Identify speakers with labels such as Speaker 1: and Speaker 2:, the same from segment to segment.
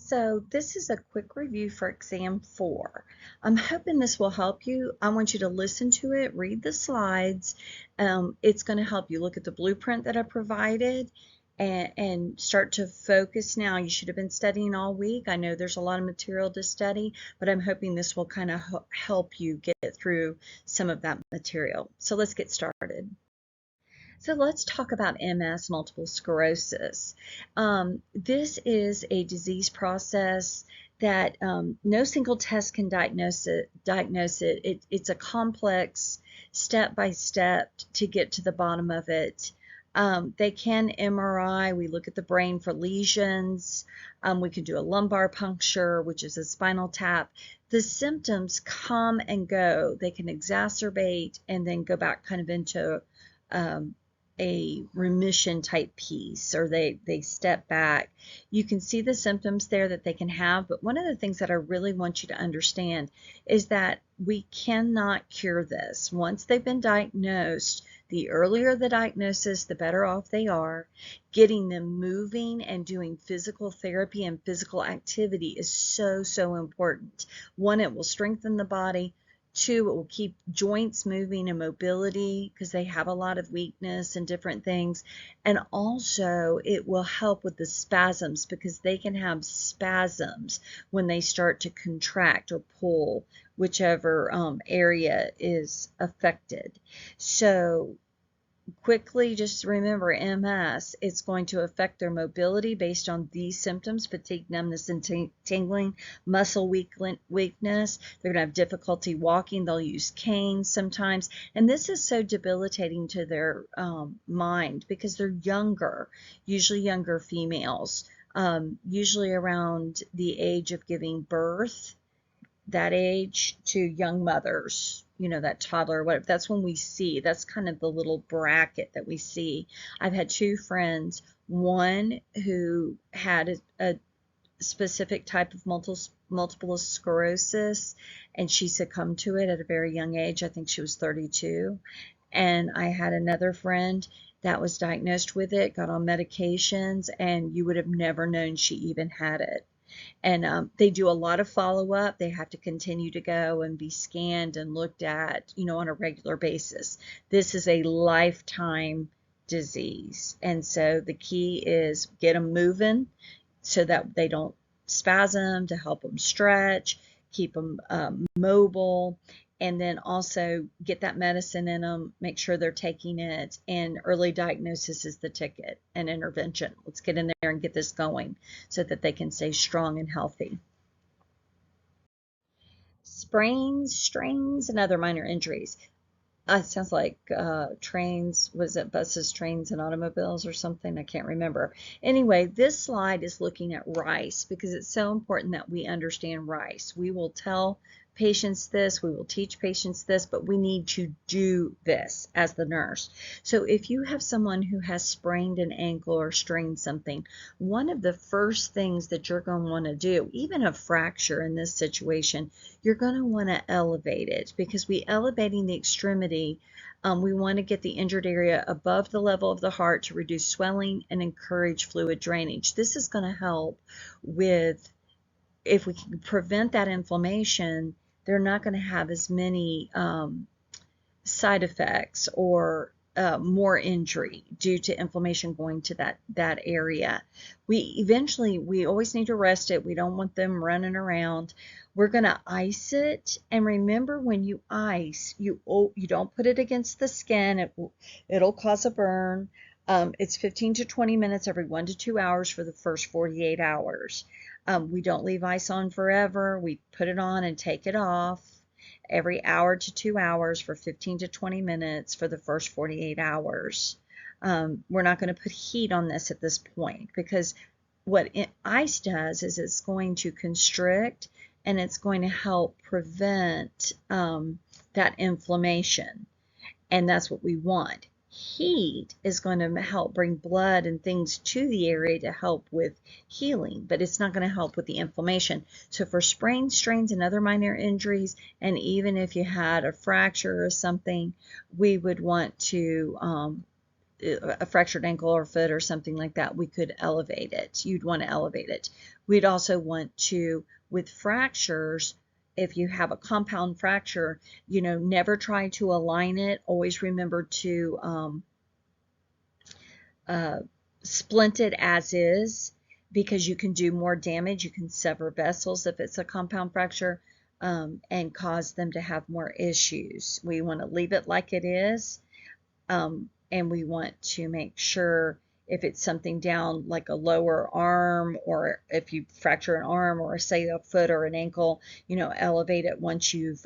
Speaker 1: So this is a quick review for exam 4. I'm hoping this will help you. I want you to listen to it, read the slides. It's going to help you look at the blueprint that I provided and start to focus now. You should have been studying all week. I know there's a lot of material to study, but I'm hoping this will kind of help you get through some of that material. So let's get started. So let's talk about MS, multiple sclerosis. This is a disease process that no single test can diagnose it. It's a complex step by step to get to the bottom of it. They can MRI. We look at the brain for lesions. We can do a lumbar puncture, which is a spinal tap. The symptoms come and go. They can exacerbate and then go back kind of into a remission type piece, or they step back. You can see the symptoms there that they can have, but one of the things that I really want you to understand is that we cannot cure this. Once they've been diagnosed, the earlier the diagnosis, the better off they are. Getting them moving and doing physical therapy and physical activity is so important. One, it will strengthen the body. Two, it will keep joints moving and mobility because they have a lot of weakness and different things. And also, it will help with the spasms because they can have spasms when they start to contract or pull whichever area is affected. So quickly, just remember MS, it's going to affect their mobility based on these symptoms: fatigue, numbness, and tingling, muscle weakness. They're going to have difficulty walking. They'll use canes sometimes. And this is so debilitating to their mind because they're younger, usually younger females, usually around the age of giving birth, that age, to young mothers, that toddler, whatever. That's when we see, that's kind of the little bracket that we see. I've had two friends, one who had a specific type of multiple sclerosis, and she succumbed to it at a very young age. I think she was 32. And I had another friend that was diagnosed with it, got on medications, and you would have never known she even had it. And they do a lot of follow-up. They have to continue to go and be scanned and looked at, on a regular basis. This is a lifetime disease. And so the key is get them moving so that they don't spasm, to help them stretch, keep them mobile, and then also get that medicine in them, make sure they're taking it, and early diagnosis is the ticket and intervention. Let's get in there and get this going so that they can stay strong and healthy. Sprains, strains, and other minor injuries. It sounds like trains, was it buses, trains, and automobiles or something? I can't remember. Anyway, this slide is looking at rice because it's so important that we understand rice. We will tell patients this, we will teach patients this, but we need to do this as the nurse. So if you have someone who has sprained an ankle or strained something, one of the first things that you're going to want to do, even a fracture in this situation, you're going to want to elevate it, because we elevating the extremity, we want to get the injured area above the level of the heart to reduce swelling and encourage fluid drainage. This is going to help with, if we can prevent that inflammation, they're not going to have as many side effects or more injury due to inflammation going to that area. We always need to rest it. We don't want them running around. We're going to ice it, and remember, when you ice, you don't put it against the skin. It'll cause a burn. It's 15 to 20 minutes every 1 to 2 hours for the first 48 hours. We don't leave ice on forever. We put it on and take it off every hour to 2 hours for 15 to 20 minutes for the first 48 hours. We're not going to put heat on this at this point, because what ice does is it's going to constrict and it's going to help prevent that inflammation, and that's what we want. Heat is going to help bring blood and things to the area to help with healing, but it's not going to help with the inflammation. So for sprains, strains, and other minor injuries, and even if you had a fracture or something, we would want to a fractured ankle or foot or something like that, we could elevate it. You'd want to elevate it. We'd also want to, with fractures, if you have a compound fracture, never try to align it. Always remember to splint it as is, because you can do more damage. You can sever vessels if it's a compound fracture, and cause them to have more issues. We want to leave it like it is, and we want to make sure if it's something down like a lower arm, or if you fracture an arm or say a foot or an ankle, elevate it once you've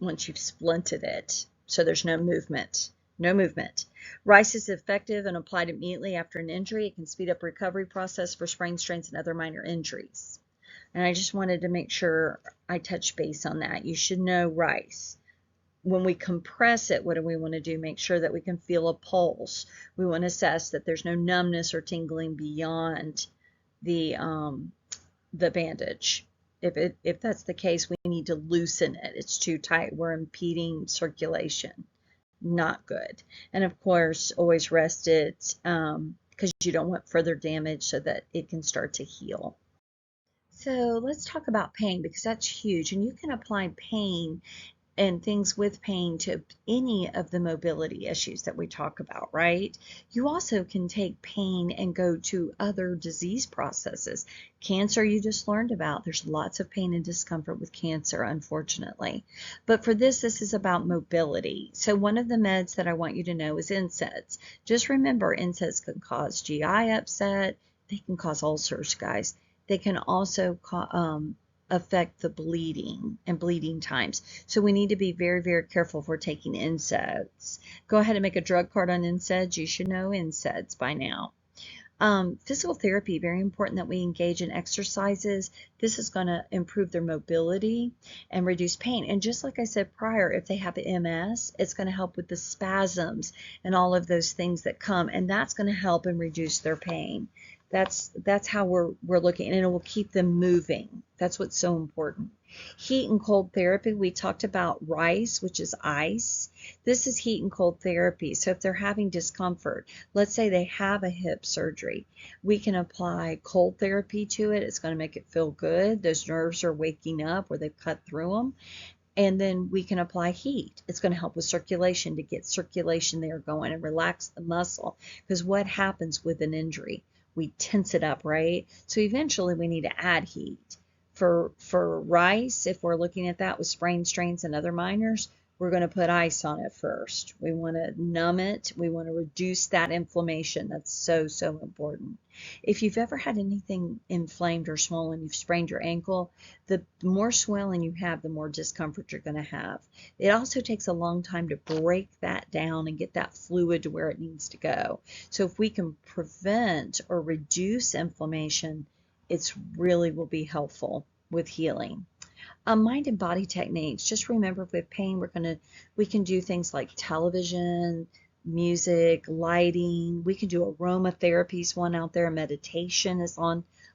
Speaker 1: splinted it, so there's no movement. No movement. RICE is effective and applied immediately after an injury. It can speed up recovery process for sprains, strains, and other minor injuries. And I just wanted to make sure I touch base on that. You should know RICE. When we compress it, what do we want to do? Make sure that we can feel a pulse. We want to assess that there's no numbness or tingling beyond the bandage. If that's the case, we need to loosen it. It's too tight. We're impeding circulation. Not good. And of course, always rest it, because you don't want further damage, so that it can start to heal. So let's talk about pain, because that's huge, and you can apply pain and things with pain to any of the mobility issues that we talk about, right? You also can take pain and go to other disease processes. Cancer, you just learned about. There's lots of pain and discomfort with cancer, unfortunately. But for this is about mobility. So one of the meds that I want you to know is NSAIDs. Just remember, NSAIDs can cause GI upset. They can cause ulcers, guys. They can also affect the bleeding and bleeding times. So we need to be very, very careful if we're taking NSAIDs. Go ahead and make a drug card on NSAIDs. You should know NSAIDs by now. Physical therapy, very important that we engage in exercises. This is going to improve their mobility and reduce pain. And just like I said prior, if they have MS, it's going to help with the spasms and all of those things that come, and that's going to help and reduce their pain. That's how we're looking, and it will keep them moving. That's what's so important. Heat and cold therapy, we talked about RICE, which is ice. This is heat and cold therapy. So if they're having discomfort, let's say they have a hip surgery, we can apply cold therapy to it. It's going to make it feel good. Those nerves are waking up where they've cut through them. And then we can apply heat. It's going to help with circulation, to get circulation there going and relax the muscle. Because what happens with an injury? We tense it up, right? So eventually we need to add heat. For RICE, if we're looking at that with sprains, strains, and other minors, we're going to put ice on it first. We want to numb it. We want to reduce that inflammation. That's so, so important. If you've ever had anything inflamed or swollen, you've sprained your ankle, the more swelling you have, the more discomfort you're going to have. It also takes a long time to break that down and get that fluid to where it needs to go. So if we can prevent or reduce inflammation, it's really will be helpful with healing. Mind and body techniques. Just remember, with pain, we can do things like television, music, lighting. We can do aromatherapies. One out there, meditation is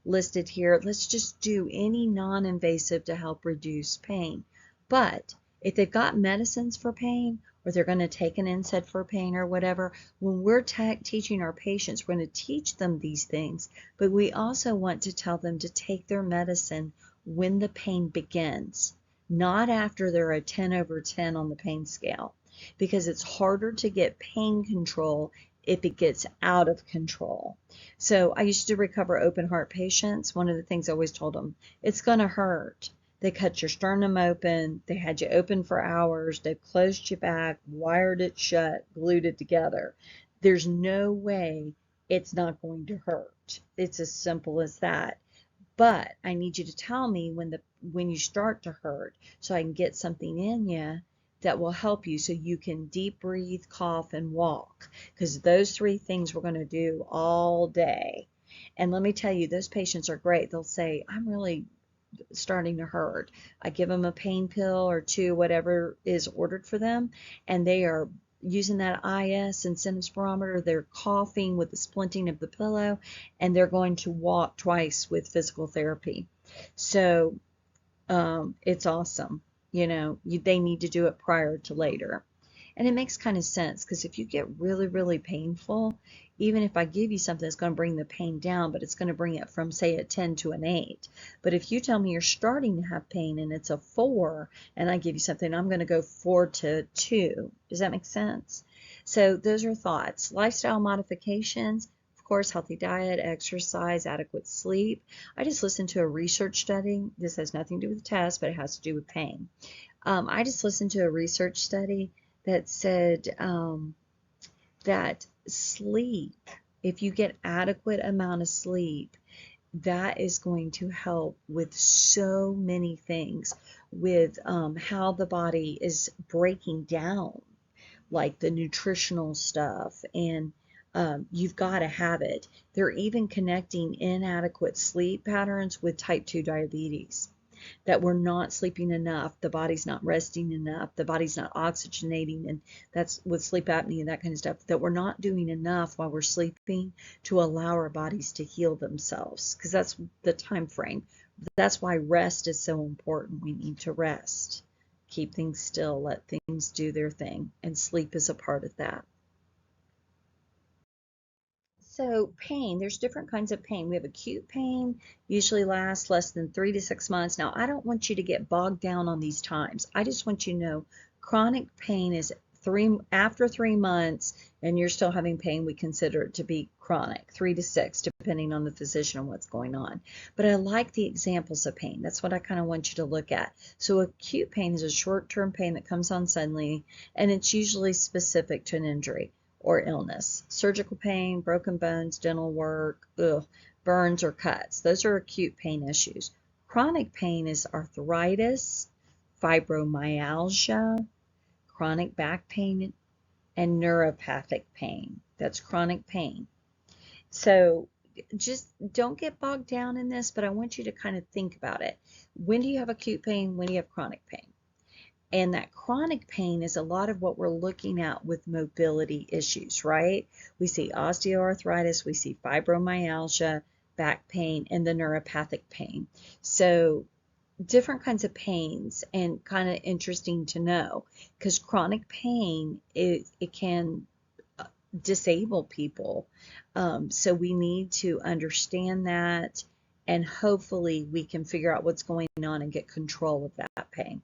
Speaker 1: listed here. Let's just do any non-invasive to help reduce pain. But if they've got medicines for pain, or they're going to take an NSAID for pain or whatever, when we're teaching our patients, we're going to teach them these things, but we also want to tell them to take their medicine when the pain begins, not after they're a 10 over 10 on the pain scale, because it's harder to get pain control if it gets out of control. So I used to recover open heart patients. One of the things I always told them, it's going to hurt. They cut your sternum open, they had you open for hours, they closed you back, wired it shut, glued it together. There's no way it's not going to hurt. It's as simple as that. But I need you to tell me when you start to hurt, so I can get something in you that will help you, so you can deep breathe, cough, and walk. Because those three things we're going to do all day. And let me tell you, those patients are great. They'll say, I'm really starting to hurt. I give them a pain pill or two, whatever is ordered for them, and they are using that IS and symptom barometer. They're coughing with the splinting of the pillow, and they're going to walk twice with physical therapy. So it's awesome. They need to do it prior to later. And it makes kind of sense because if you get really, really painful, even if I give you something that's going to bring the pain down, but it's going to bring it from, say, a 10 to an 8. But if you tell me you're starting to have pain and it's a 4, and I give you something, I'm going to go 4 to 2. Does that make sense? So those are thoughts. Lifestyle modifications, of course, healthy diet, exercise, adequate sleep. I just listened to a research study. This has nothing to do with the test, but it has to do with pain. I just listened to a research study that said that sleep, if you get adequate amount of sleep, that is going to help with so many things, with how the body is breaking down, like the nutritional stuff, and you've got to have it. They're even connecting inadequate sleep patterns with type 2 diabetes, that we're not sleeping enough, the body's not resting enough, the body's not oxygenating, and that's with sleep apnea and that kind of stuff, that we're not doing enough while we're sleeping to allow our bodies to heal themselves, because that's the time frame. That's why rest is so important. We need to rest, keep things still, let things do their thing, and sleep is a part of that. So pain, there's different kinds of pain. We have acute pain, usually lasts less than 3 to 6 months. Now, I don't want you to get bogged down on these times. I just want you to know chronic pain is after 3 months and you're still having pain, we consider it to be chronic, 3 to 6, depending on the physician and what's going on. But I like the examples of pain. That's what I kind of want you to look at. So acute pain is a short-term pain that comes on suddenly, and it's usually specific to an injury or illness. Surgical pain, broken bones, dental work, burns or cuts. Those are acute pain issues. Chronic pain is arthritis, fibromyalgia, chronic back pain, and neuropathic pain. That's chronic pain. So just don't get bogged down in this, but I want you to kind of think about it. When do you have acute pain? When do you have chronic pain? And that chronic pain is a lot of what we're looking at with mobility issues, right? We see osteoarthritis, we see fibromyalgia, back pain, and the neuropathic pain. So different kinds of pains, and kind of interesting to know, because chronic pain, it can disable people. So we need to understand that, and hopefully we can figure out what's going on and get control of that pain.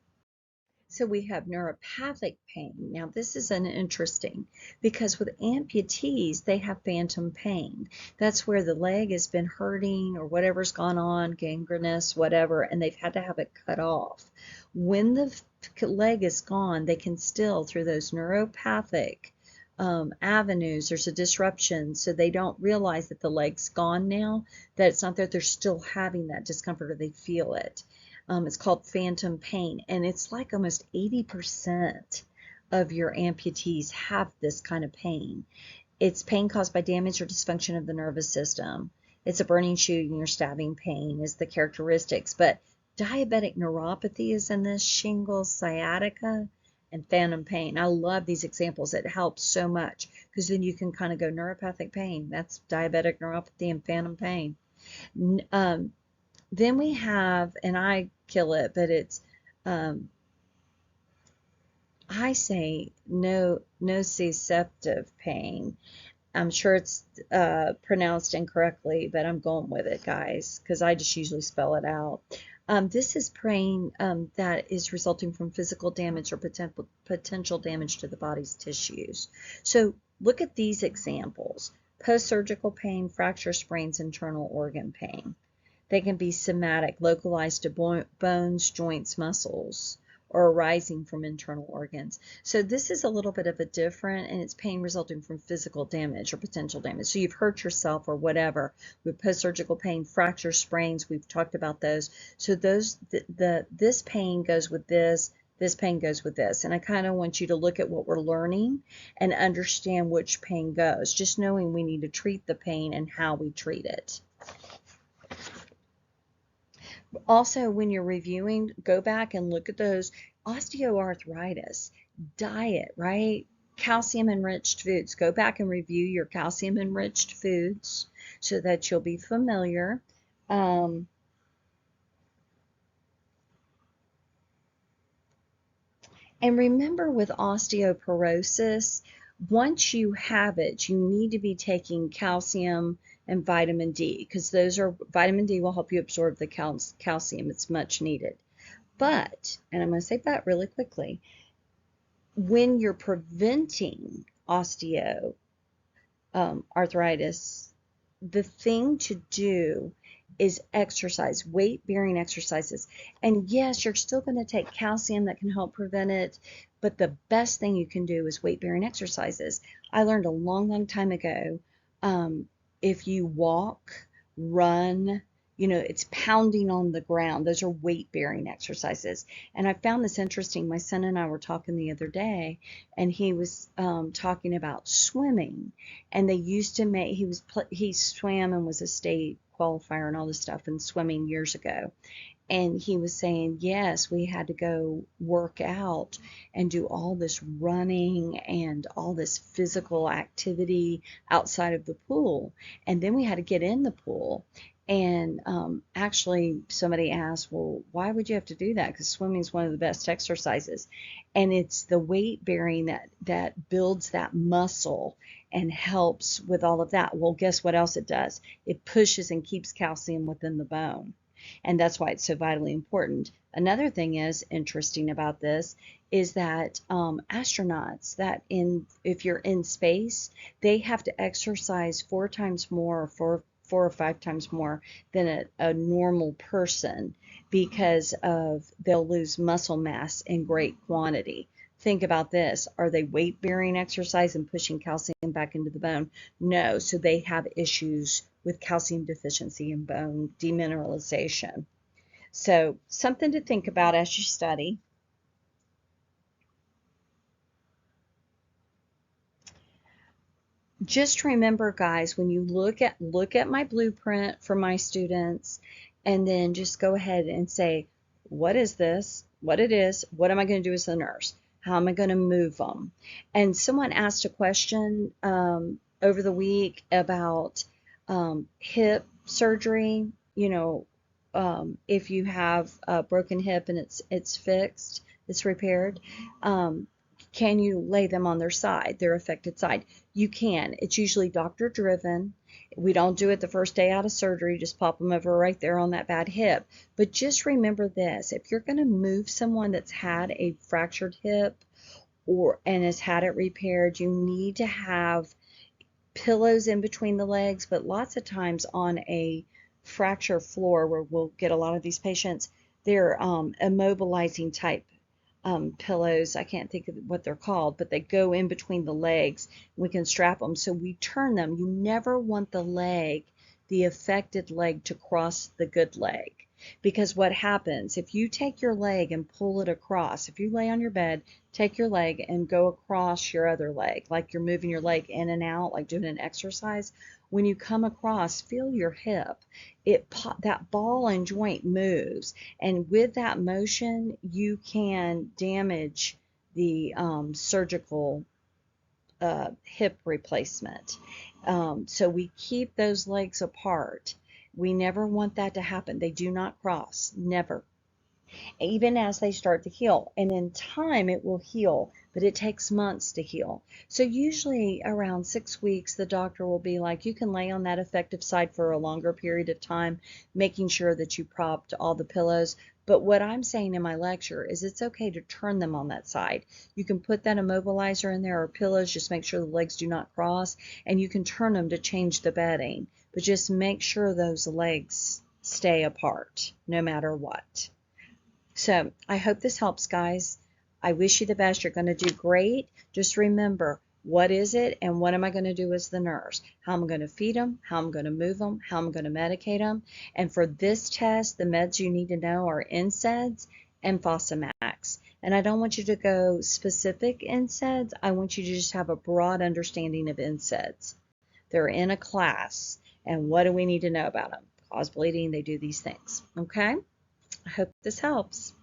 Speaker 1: So we have neuropathic pain. Now this is an interesting, because with amputees, they have phantom pain. That's where the leg has been hurting or whatever's gone on, gangrenous, whatever, and they've had to have it cut off. When the leg is gone, they can still, through those neuropathic avenues, there's a disruption, so they don't realize that the leg's gone now, that it's not that they're still having that discomfort or they feel it. It's called phantom pain, and it's like almost 80% of your amputees have this kind of pain. It's pain caused by damage or dysfunction of the nervous system. It's a burning, shooting, or stabbing pain is the characteristics, but diabetic neuropathy is in this, shingles, sciatica, and phantom pain. I love these examples. It helps so much, because then you can kind of go neuropathic pain, that's diabetic neuropathy and phantom pain. Then we have, and I kill it, but it's, I say nociceptive pain. I'm sure it's pronounced incorrectly, but I'm going with it, guys, because I just usually spell it out. This is pain that is resulting from physical damage or potential damage to the body's tissues. So look at these examples. Post-surgical pain, fracture, sprains, internal organ pain. They can be somatic, localized to bones, joints, muscles, or arising from internal organs. So this is a little bit of a different, and it's pain resulting from physical damage or potential damage. So you've hurt yourself or whatever. With post-surgical pain, fractures, sprains, we've talked about those. So those, this pain goes with this pain goes with this. And I kind of want you to look at what we're learning and understand which pain goes, just knowing we need to treat the pain and how we treat it. Also, when you're reviewing, go back and look at those. Osteoarthritis, diet, right? Calcium enriched foods. Go back and review your calcium enriched foods so that you'll be familiar. And remember, with osteoporosis, once you have it, you need to be taking calcium and vitamin D, because vitamin D will help you absorb the calcium. It's much needed. But, and I'm going to say but really quickly, when you're preventing arthritis, the thing to do is exercise, weight-bearing exercises. And yes, you're still going to take calcium that can help prevent it, but the best thing you can do is weight-bearing exercises. I learned a long, long time ago, if you walk, run, it's pounding on the ground. Those are weight-bearing exercises. And I found this interesting. My son and I were talking the other day, and he was talking about swimming. And they used to make, he swam and was a state qualifier and all this stuff in swimming years ago. And he was saying, yes, we had to go work out and do all this running and all this physical activity outside of the pool. And then we had to get in the pool. And actually, somebody asked, well, why would you have to do that? Because swimming is one of the best exercises. And it's the weight bearing that builds that muscle and helps with all of that. Well, guess what else it does? It pushes and keeps calcium within the bone. And that's why it's so vitally important. Another thing is interesting about this is that astronauts if you're in space, they have to exercise 4 times more, 4 or 5 times more than a normal person, because they'll lose muscle mass in great quantity. Think about this. Are they weight bearing exercise and pushing calcium back into the bone? No. So they have issues with calcium deficiency and bone demineralization. So something to think about as you study. Just remember, guys, when you look at my blueprint for my students, and then just go ahead and say, what is this? What it is? What am I going to do as a nurse? How am I going to move them? And someone asked a question over the week about hip surgery. If you have a broken hip and it's fixed, it's repaired. Can you lay them on their affected side? You can. It's usually doctor driven. We don't do it the first day out of surgery, just pop them over right there on that bad hip. But just remember this, if you're going to move someone that's had a fractured hip and has had it repaired, you need to have pillows in between the legs. But lots of times on a fracture floor, where we'll get a lot of these patients, they're immobilizing type pillows. I can't think of what they're called, but they go in between the legs. We can strap them so we turn them. You never want the affected leg, to cross the good leg. Because what happens if you take your leg and pull it across? If you lay on your bed, take your leg and go across your other leg, like you're moving your leg in and out, like doing an exercise. When you come across, feel your hip. That ball and joint moves, and with that motion, you can damage the surgical hip replacement. So we keep those legs apart. We never want that to happen. They do not cross, never, even as they start to heal. And in time, it will heal, but it takes months to heal. So usually around 6 weeks, the doctor will be like, you can lay on that affected side for a longer period of time, making sure that you propped all the pillows. But what I'm saying in my lecture is it's okay to turn them on that side. You can put that immobilizer in there or pillows, just make sure the legs do not cross, and you can turn them to change the bedding. But just make sure those legs stay apart no matter what. So I hope this helps, guys. I wish you the best. You're going to do great. Just remember, what is it and what am I going to do as the nurse? How am I going to feed them? How am I going to move them? How am I going to medicate them? And for this test, the meds you need to know are NSAIDs and Fosamax. And I don't want you to go specific NSAIDs. I want you to just have a broad understanding of NSAIDs. They're in a class. And what do we need to know about them? Cause bleeding, they do these things. Okay? I hope this helps.